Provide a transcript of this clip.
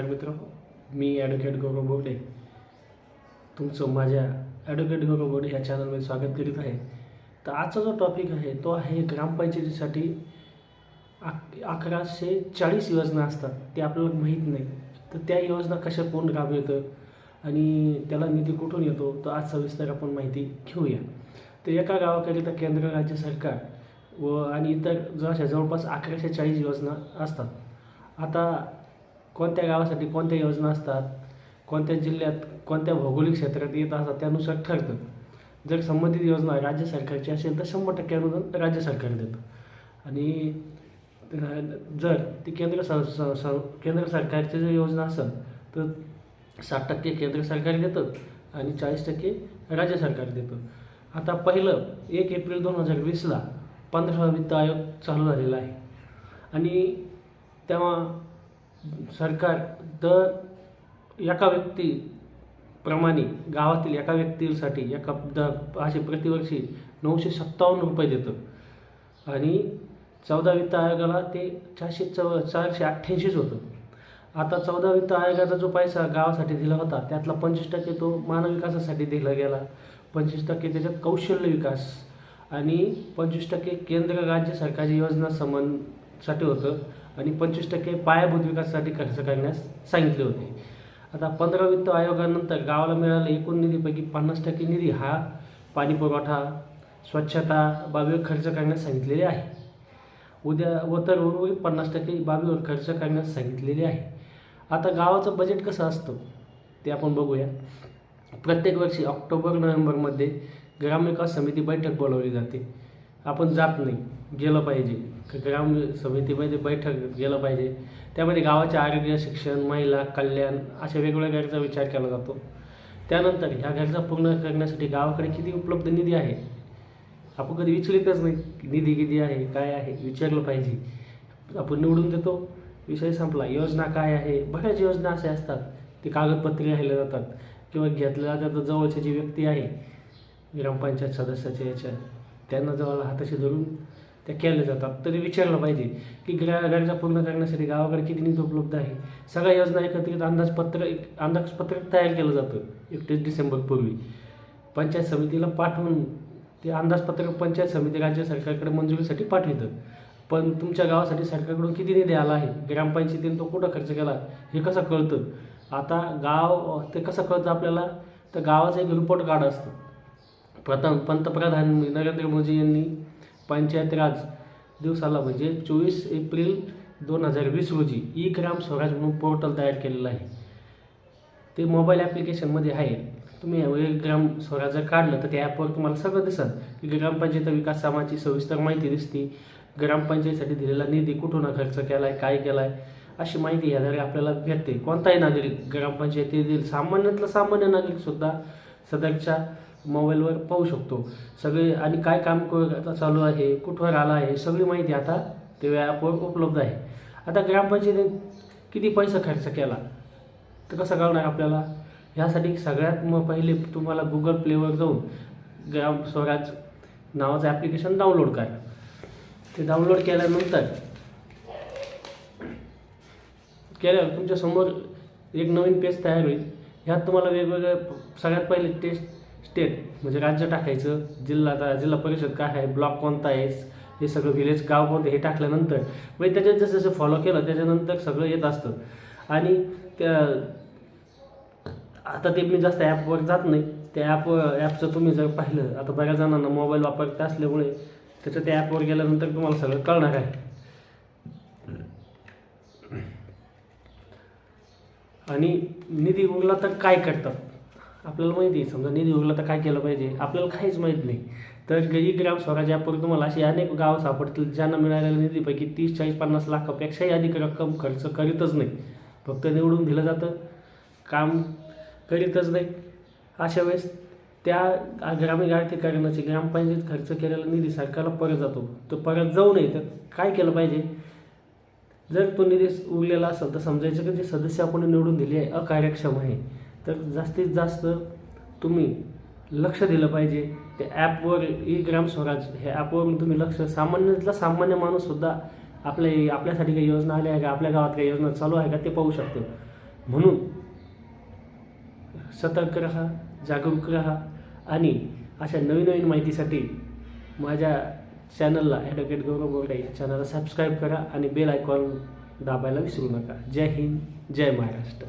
मित्र, मी ॲडव्होकेट गौरव बोर्डे तुमचं माझ्या ॲडव्होकेट गौरव बोर्डे ह्या चॅनलमध्ये स्वागत करीत आहे. तर आजचा जो टॉपिक आहे तो आहे ग्रामपंचायतीसाठी 1140 योजना असतात, ते आपल्याला माहीत नाही. तर त्या योजना कशा कोण राबवतं आणि त्याला निधी कुठून येतो, तर आज सविस्तर आपण माहिती घेऊया. तर एका गावाकरिता केंद्र, राज्य सरकार व आणि इतर जवळपास 1140 योजना असतात. आता कोणत्या गावासाठी कोणत्या योजना असतात, कोणत्या जिल्ह्यात कोणत्या भौगोलिक क्षेत्रात येत असतात त्यानुसार ठरतं. जर संबंधित योजना राज्य सरकारची असेल तर 100% अनुदान राज्य सरकार देतं आणि जर ती केंद्र सरकारची जर योजना असेल तर 60% केंद्र सरकार देतं आणि 40% राज्य सरकार देतं. आता पहिलं 1 एप्रिल 2020ला 15वा वित्त आयोग चालू झालेला आहे आणि तेव्हा सरकार दर एका व्यक्तीप्रमाणे गावातील एका व्यक्तीसाठी असे प्रतिवर्षी 957 रुपये देतं आणि 14 वित्त आयोगाला ते 488 होतं. आता 14 वित्त आयोगाचा जो पैसा गावासाठी दिला होता त्यातला 25% तो मानव विकासासाठी दिला गेला, 25% त्याच्यात कौशल्य विकास आणि 25% केंद्र राज्य सरकारची योजना साठी होतं आणि 25% पायाभूत विकासासाठी खर्च करण्यास सांगितले होते. आता 15 वित्त आयोगानंतर गावाला मिळालेल्या एकूण निधीपैकी 50% निधी हा पाणी पुरवठा, स्वच्छता बाबीवर खर्च करण्यास सांगितलेले आहे. उर्वरित 50% बाबीवर खर्च करण्यास सांगितलेले आहे. आता गावाचं बजेट कसं असतं ते आपण बघूया. प्रत्येक वर्षी ऑक्टोबर-नोव्हेंबरमध्ये ग्रामविकास समिती बैठक बोलावली जाते. आपण जात नाही, गेलं पाहिजे. ग्राम समितीमध्ये बैठक गेलं पाहिजे. त्यामध्ये गावाचे आरोग्य, शिक्षण, महिला कल्याण अशा वेगवेगळ्या गरजा विचार केला जातो. त्यानंतर ह्या गरजा पूर्ण करण्यासाठी गावाकडे किती उपलब्ध निधी आहे आपण कधी विचारतच नाही. निधी किती आहे, काय आहे विचारलं पाहिजे. आपण निवडून देतो, विषय संपला. योजना काय आहे, बऱ्याच योजना असे असतात ते कागदपत्रे राहिले जातात किंवा घेतल्या जातात. जवळची जी व्यक्ती आहे ग्रामपंचायत सदस्याच्या त्यांना जवळ हाताशी धरून त्या केल्या जातात. तरी विचारलं पाहिजे की गरजा पूर्ण करण्यासाठी गावाकडे किती निधी उपलब्ध आहे. सगळ्या योजना एकत्रित अंदाजपत्रक तयार केलं जातं 31 डिसेंबरपूर्वी. पंचायत समितीला पाठवून ते अंदाजपत्रक पंचायत समिती राज्य सरकारकडे मंजुरीसाठी पाठवितं. पण तुमच्या गावासाठी सरकारकडून किती निधी आला आहे, ग्रामपंचायतीने तो कुठं खर्च केला हे कसं कळतं. आता ते कसं कळतं आपल्याला, तर गावाचं एक रिपोर्ट कार्ड असतं. पंतप्रधान नरेंद्र मोदी यांनी पंचायत राज दिवसाला म्हणजे 24 एप्रिल 2020 रोजी ई ग्राम स्वराज म्हणून पोर्टल तयार केलेलं आहे. ते मोबाईल ॲप्लिकेशनमध्ये आहे. तुम्ही ग्राम स्वराज जर काढलं तर त्या ॲपवर तुम्हाला सगळं दिसतं की ग्रामपंचायत विकास कामाची सविस्तर माहिती दिसते. ग्रामपंचायतीसाठी दिलेला निधी कुठून खर्च केला आहे, काय केला आहे अशी माहिती ह्याद्वारे आपल्याला भेटते. कोणताही नागरिक ग्रामपंचायतीतील सामान्यातला सामान्य नागरिकसुद्धा सदरच्या मोबाईलवर पाहू शकतो सगळे. आणि काय काम चालू आहे, कुठवर आला आहे, सगळी माहिती आता ते ॲपवर उपलब्ध आहे. आता ग्रामपंचायतीने किती पैसा खर्च केला तर कसं कळणार आपल्याला. ह्यासाठी सगळ्यात पहिले तुम्हाला गुगल प्लेवर जाऊन ग्राम स्वराज नावाचं ॲप्लिकेशन डाउनलोड करा. ते डाउनलोड केल्यानंतर तुमच्यासमोर एक नवीन पेज तयार होईल. ह्यात तुम्हाला वेगवेगळे सगळ्यात पहिले स्टेट म्हणजे राज्य टाकायचं, जिल्हा परिषद काय आहे, ब्लॉक कोणता आहे, हे सगळं विलेज गाव कोणतं हे टाकल्यानंतर म्हणजे त्याच्यात जसं जसं फॉलो केलं त्याच्यानंतर सगळं येत असतं. आणि आता ते मी जास्त ॲपवर जात नाही. त्या ॲपचं तुम्ही जर पाहिलं, आता बऱ्याच जणांना मोबाईल वापरता असल्यामुळे त्याचं त्या ॲपवर गेल्यानंतर तुम्हाला सगळं कळणार आहे. आणि निधी उरला तर काय करतात आपल्याला माहिती आहे. समजा निधी उरला तर काय केलं पाहिजे आपल्याला काहीच माहीत नाही. तर ई ग्राम स्वराज ॲपवर तुम्हाला अशी अनेक गावं सापडतील ज्यांना मिळालेल्या निधीपैकी 30, 40, 50 लाखापेक्षाही अधिक रक्कम खर्च करीतच नाही. फक्त निवडून दिलं जातं, काम करीतच नाही. अशा वेळेस त्या ग्रामीण आर्थिकरणाची ग्रामपंचायत खर्च केलेला निधी सरकारला परत जातो. तो परत जाऊ नये तर काय केलं पाहिजे. जर तो निधी उरलेला असेल तर समजायचं की जे सदस्य आपण निवडून दिले आहे अकार्यक्षम आहे, तर जास्तीत जास्त तुम्ही लक्ष दिलं पाहिजे. त्या ॲपवर ई ग्राम स्वराज हे ॲपवरून तुम्ही सामान्यातला सामान्य माणूससुद्धा आपल्यासाठी काही योजना आल्या आहे का, आपल्या गावात काही योजना चालू आहे का ते पाहू शकतो. म्हणून सतर्क राहा, जागरूक राहा आणि अशा नवीन माहितीसाठी माझ्या चॅनलला ॲडव्होकेट गौरव बोर्डे या चॅनलला सबस्क्राईब करा आणि बेल आयकॉन दाबायला विसरू नका. जय हिंद, जय महाराष्ट्र.